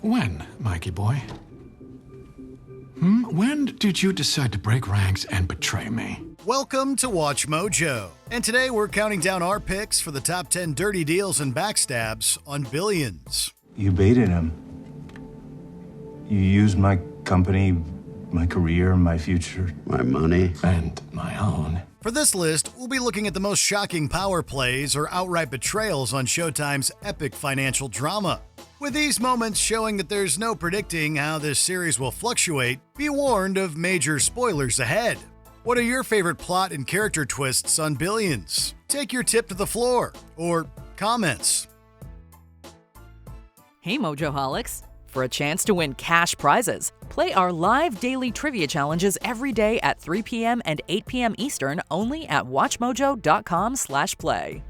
When, Mikey boy? When did you decide to break ranks and betray me? Welcome to Watch Mojo, and today we're counting down our picks for the top 10 dirty deals and backstabs on Billions. You baited him. You used my company, my career, my future. My money. And my own. For this list, we'll be looking at the most shocking power plays or outright betrayals on Showtime's epic financial drama. With these moments showing that there's no predicting how this series will fluctuate, be warned of major spoilers ahead. What are your favorite plot and character twists on Billions? Take your tip to the floor, or comments. Hey Mojoholics! For a chance to win cash prizes, play our live daily trivia challenges every day at 3 p.m. and 8 p.m. Eastern only at WatchMojo.com/play.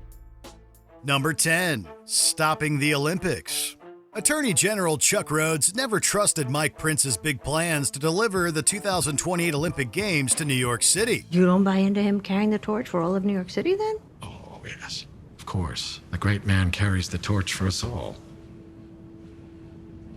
Number 10. Stopping the Olympics. Attorney General Chuck Rhoades never trusted Mike Prince's big plans to deliver the 2028 Olympic Games to New York City. You don't buy into him carrying the torch for all of New York City, then? Oh, yes. Of course. The great man carries the torch for us all.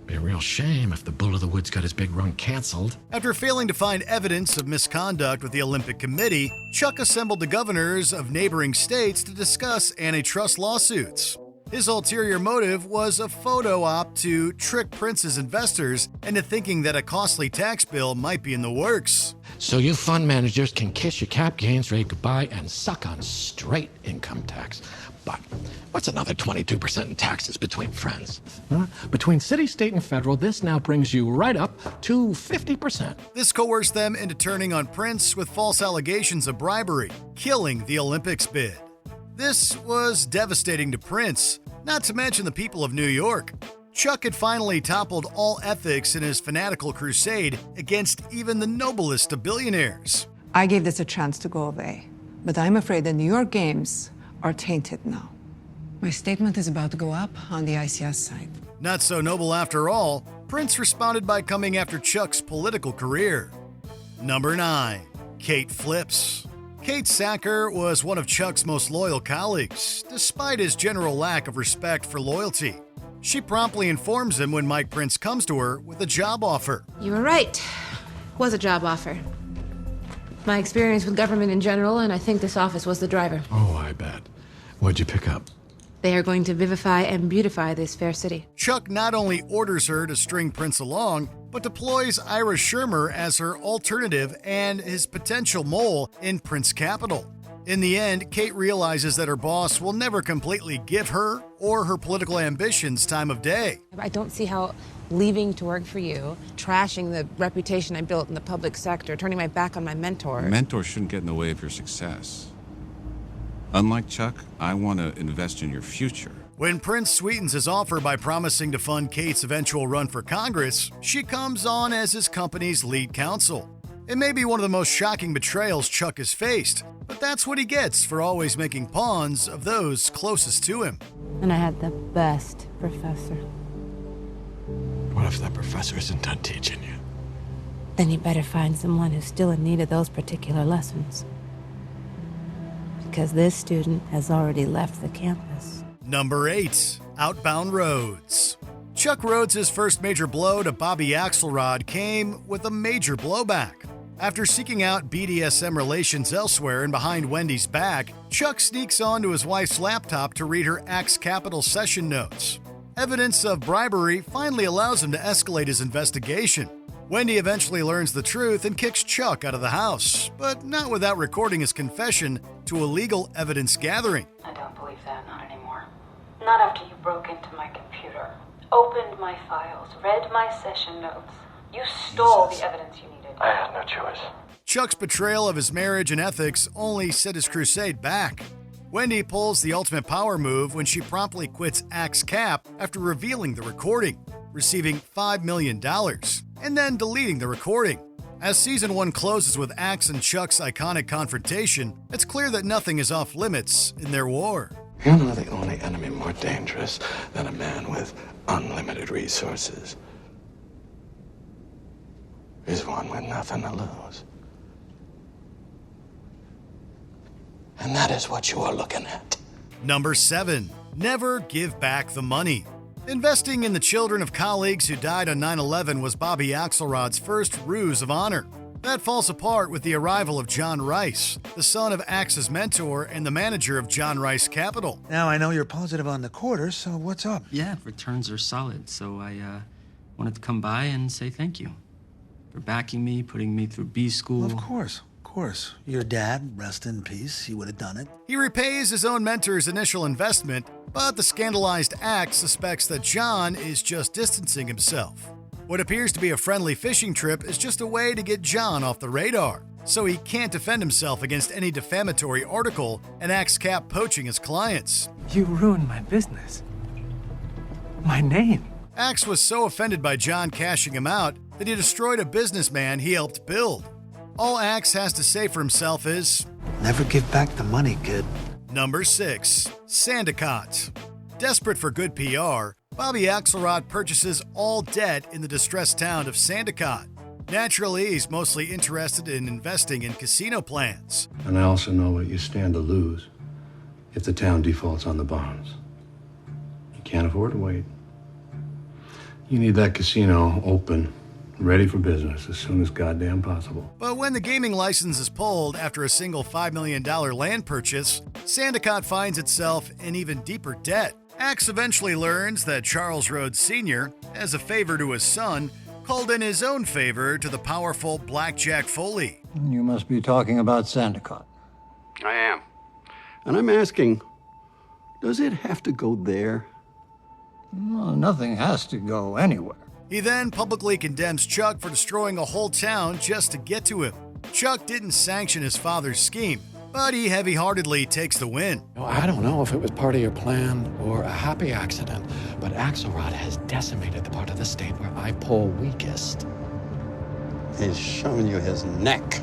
Be a real shame if the Bull of the Woods got his big run canceled. After failing to find evidence of misconduct with the Olympic Committee, Chuck assembled the governors of neighboring states to discuss antitrust lawsuits. His ulterior motive was a photo op to trick Prince's investors into thinking that a costly tax bill might be in the works. So you fund managers can kiss your cap gains rate goodbye and suck on straight income tax. But what's another 22% in taxes between friends? Huh? Between city, state, and federal, this now brings you right up to 50%. This coerced them into turning on Prince with false allegations of bribery, killing the Olympics bid. This was devastating to Prince, not to mention the people of New York. Chuck had finally toppled all ethics in his fanatical crusade against even the noblest of billionaires. I gave this a chance to go away, but I'm afraid the New York Games are tainted now. My statement is about to go up on the ICS site. Not so noble after all, Prince responded by coming after Chuck's political career. Number 9. Kate flips. Kate Sacker was one of Chuck's most loyal colleagues, despite his general lack of respect for loyalty. She promptly informs him when Mike Prince comes to her with a job offer. You were right. Was a job offer. My experience with government in general, and I think this office was the driver. Oh, I bet. What'd you pick up? They are going to vivify and beautify this fair city. Chuck not only orders her to string Prince along, but deploys Ira Shermer as her alternative and his potential mole in Prince Capital. In the end, Kate realizes that her boss will never completely give her or her political ambitions time of day. I don't see how leaving to work for you, trashing the reputation I built in the public sector, turning my back on my mentor. A mentor shouldn't get in the way of your success. Unlike Chuck, I want to invest in your future. When Prince sweetens his offer by promising to fund Kate's eventual run for Congress, she comes on as his company's lead counsel. It may be one of the most shocking betrayals Chuck has faced, but that's what he gets for always making pawns of those closest to him. And I had the best professor. What if that professor isn't done teaching you? Then you better find someone who's still in need of those particular lessons. Because this student has already left the campus. Number 8. Outbound Roads. Chuck Rhoades' first major blow to Bobby Axelrod came with a major blowback. After seeking out BDSM relations elsewhere and behind Wendy's back, Chuck sneaks onto his wife's laptop to read her Axe Capital session notes. Evidence of bribery finally allows him to escalate his investigation. Wendy eventually learns the truth and kicks Chuck out of the house, but not without recording his confession to illegal evidence gathering. I don't believe that, not anymore. Not after you broke into my computer, opened my files, read my session notes. You stole the evidence you needed. I had no choice. Chuck's betrayal of his marriage and ethics only set his crusade back. Wendy pulls the ultimate power move when she promptly quits Axe Cap after revealing the recording, receiving $5 million, and then deleting the recording. As Season 1 closes with Axe and Chuck's iconic confrontation, it's clear that nothing is off limits in their war. You know the only enemy more dangerous than a man with unlimited resources is one with nothing to lose. And that is what you are looking at. Number 7. Never give back the money. Investing in the children of colleagues who died on 9/11 was Bobby Axelrod's first ruse of honor. That falls apart with the arrival of John Rice, the son of Axe's mentor and the manager of John Rice Capital. Now I know you're positive on the quarter, so what's up? Yeah, returns are solid, so I wanted to come by and say thank you for backing me, putting me through B school. Well, of course. Your dad, rest in peace, he would have done it. He repays his own mentor's initial investment, but the scandalized Axe suspects that John is just distancing himself. What appears to be a friendly fishing trip is just a way to get John off the radar, so he can't defend himself against any defamatory article and Axe Cap poaching his clients. You ruined my business. My name. Axe was so offended by John cashing him out that he destroyed a businessman he helped build. All Axe has to say for himself is, never give back the money, kid. Number 6. Sandicott. Desperate for good PR, Bobby Axelrod purchases all debt in the distressed town of Sandicott. Naturally, he's mostly interested in investing in casino plans. And I also know what you stand to lose if the town defaults on the bonds. You can't afford to wait. You need that casino open, ready for business as soon as goddamn possible. But when the gaming license is pulled after a single $5 million land purchase, Sandicott finds itself in even deeper debt. Axe eventually learns that Charles Rhoades Sr., as a favor to his son, called in his own favor to the powerful Blackjack Foley. You must be talking about Sandicott. I am. And I'm asking, does it have to go there? Well, nothing has to go anywhere. He then publicly condemns Chuck for destroying a whole town just to get to him. Chuck didn't sanction his father's scheme, but he heavy-heartedly takes the win. I don't know if it was part of your plan or a happy accident, but Axelrod has decimated the part of the state where I pull weakest. He's showing you his neck.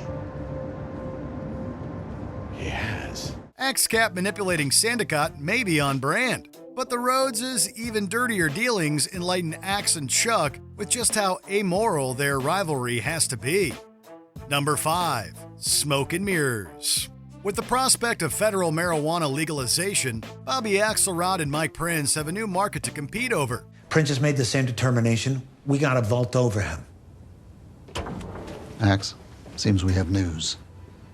He has. Axe Cap manipulating Sandicott may be on brand, but the Rhoades' even dirtier dealings enlighten Axe and Chuck with just how amoral their rivalry has to be. Number 5. Smoke and Mirrors. With the prospect of federal marijuana legalization, Bobby Axelrod and Mike Prince have a new market to compete over. Prince has made the same determination. We gotta vault over him. Axe, seems we have news.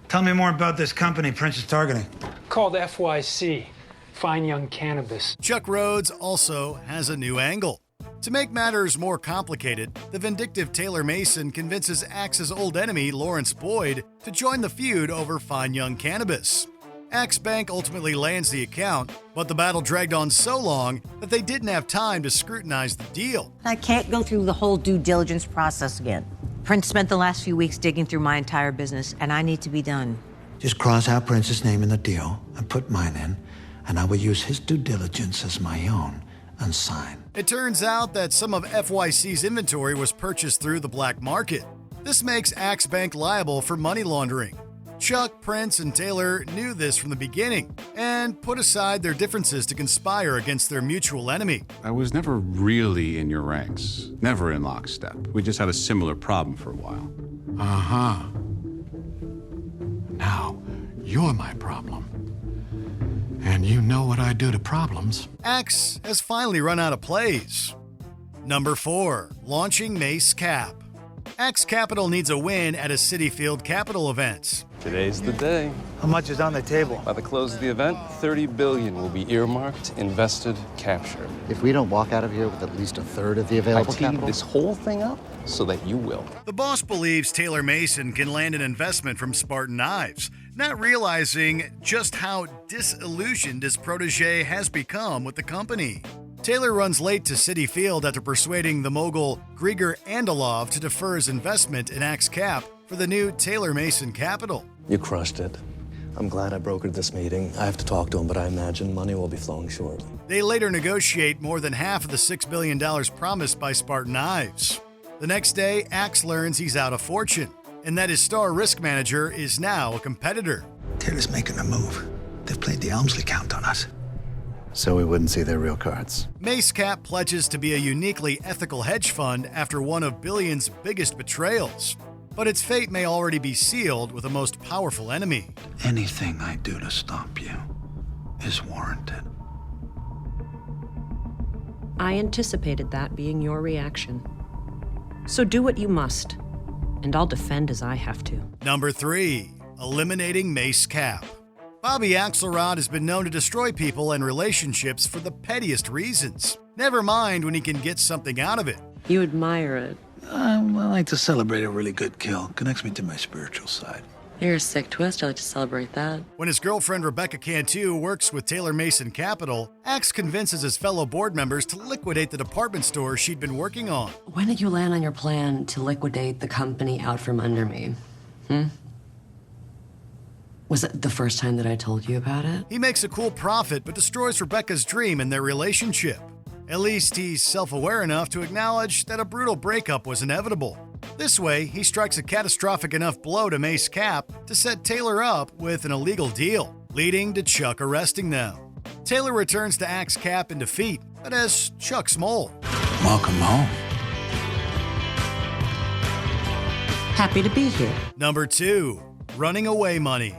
Tell me more about this company Prince is targeting. Called FYC, Fine Young Cannabis. Chuck Rhoades also has a new angle. To make matters more complicated, the vindictive Taylor Mason convinces Axe's old enemy, Lawrence Boyd, to join the feud over Fine Young Cannabis. Axe Bank ultimately lands the account, but the battle dragged on so long that they didn't have time to scrutinize the deal. I can't go through the whole due diligence process again. Prince spent the last few weeks digging through my entire business, and I need to be done. Just cross out Prince's name in the deal and put mine in, and I will use his due diligence as my own and sign. It turns out that some of FYC's inventory was purchased through the black market. This makes Axe Bank liable for money laundering. Chuck, Prince, and Taylor knew this from the beginning and put aside their differences to conspire against their mutual enemy. I was never really in your ranks, never in lockstep. We just had a similar problem for a while. Uh-huh. Now, you're my problem. And you know what I do to problems. Axe has finally run out of plays. Number 4, Launching Mase Cap. Axe Capital needs a win at a City Field Capital event. Today's the day. How much is on the table? By the close of the event, $30 billion will be earmarked, invested, captured. If we don't walk out of here with at least a third of the available I teed capital, this whole thing up so that you will. The boss believes Taylor Mason can land an investment from Spartan Knives, not realizing just how disillusioned his protege has become with the company. Taylor runs late to City Field after persuading the mogul Grigor Andalov to defer his investment in Axe Cap for the new Taylor Mason Capital. You crushed it. I'm glad I brokered this meeting. I have to talk to him, but I imagine money will be flowing shortly. They later negotiate more than half of the $6 billion promised by Spartan Knives. The next day, Axe learns he's out of fortune, and that his star risk manager is now a competitor. Taylor's making a move. They've played the Elmsley count on us. so we wouldn't see their real cards. Mace Cap pledges to be a uniquely ethical hedge fund after one of Billion's biggest betrayals. But its fate may already be sealed with a most powerful enemy. Anything I do to stop you is warranted. I anticipated that being your reaction. So do what you must, and I'll defend as I have to. Number 3, eliminating Mace Cap. Bobby Axelrod has been known to destroy people and relationships for the pettiest reasons. Never mind when he can get something out of it. You admire it. I like to celebrate a really good kill. Connects me to my spiritual side. You're a sick twist. I like to celebrate that. When his girlfriend Rebecca Cantu works with Taylor Mason Capital, Axe convinces his fellow board members to liquidate the department store she'd been working on. When did you land on your plan to liquidate the company out from under me? Was it the first time that I told you about it? He makes a cool profit, but destroys Rebecca's dream in their relationship. At least he's self-aware enough to acknowledge that a brutal breakup was inevitable. This way, he strikes a catastrophic enough blow to Mace Cap to set Taylor up with an illegal deal, leading to Chuck arresting them. Taylor returns to Axe Cap in defeat, but as Chuck's mole. Welcome home. Happy to be here. Number 2, running away money.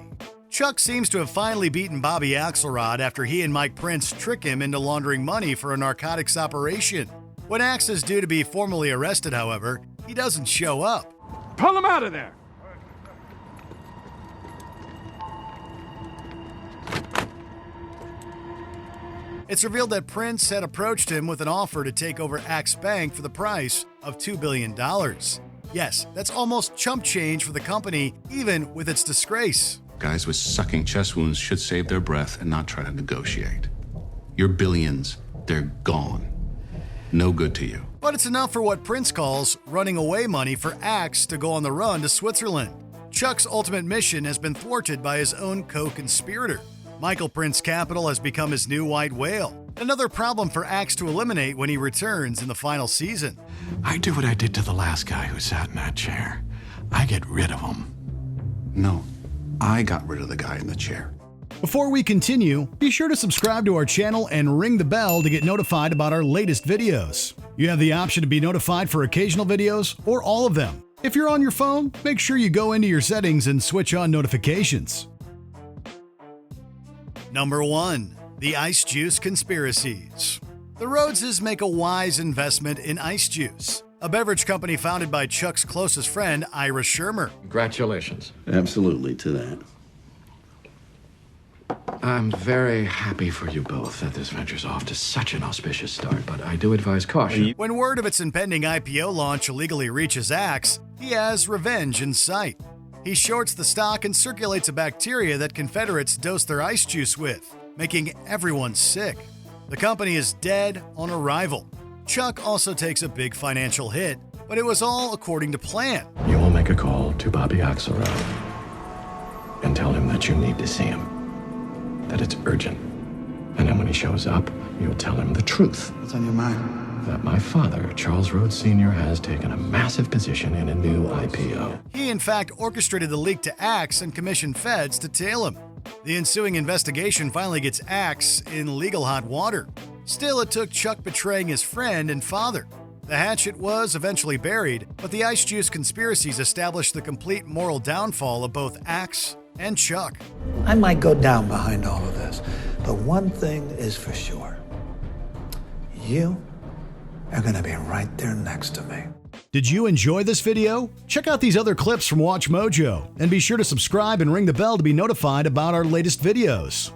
Chuck seems to have finally beaten Bobby Axelrod after he and Mike Prince trick him into laundering money for a narcotics operation. When Axe is due to be formally arrested, however, he doesn't show up. Pull him out of there! It's revealed that Prince had approached him with an offer to take over Axe Bank for the price of $2 billion. Yes, that's almost chump change for the company, even with its disgrace. Guys with sucking chest wounds should save their breath and not try to negotiate. Your billions, they're gone. No good to you. But it's enough for what Prince calls running away money for Axe to go on the run to Switzerland. Chuck's ultimate mission has been thwarted by his own co-conspirator. Michael Prince Capital has become his new white whale. Another problem for Axe to eliminate when he returns in the final season. I do what I did to the last guy who sat in that chair. I get rid of him. No, I got rid of the guy in the chair. Before we continue, be sure to subscribe to our channel and ring the bell to get notified about our latest videos. You have the option to be notified for occasional videos or all of them. If you're on your phone, make sure you go into your settings and switch on notifications. Number 1, the Ice Juice Conspiracies. The Rhoadeses make a wise investment in Ice Juice, a beverage company founded by Chuck's closest friend, Ira Shermer. Congratulations. Absolutely to that. I'm very happy for you both that this venture's off to such an auspicious start, but I do advise caution. When word of its impending IPO launch illegally reaches Axe, he has revenge in sight. He shorts the stock and circulates a bacteria that Confederates dose their ice juice with, making everyone sick. The company is dead on arrival. Chuck also takes a big financial hit, but it was all according to plan. You will make a call to Bobby Axelrod and tell him that you need to see him, that it's urgent. And then when he shows up, you'll tell him the truth. What's on your mind? That my father, Charles Rhoades Sr., has taken a massive position in a new IPO. He, in fact, orchestrated the leak to Axe and commissioned feds to tail him. The ensuing investigation finally gets Axe in legal hot water. Still, it took Chuck betraying his friend and father. The hatchet was eventually buried, but the Ice Juice Conspiracies established the complete moral downfall of both Axe and Chuck. I might go down behind all of this, but one thing is for sure. You are gonna be right there next to me. Did you enjoy this video? Check out these other clips from WatchMojo, and be sure to subscribe and ring the bell to be notified about our latest videos.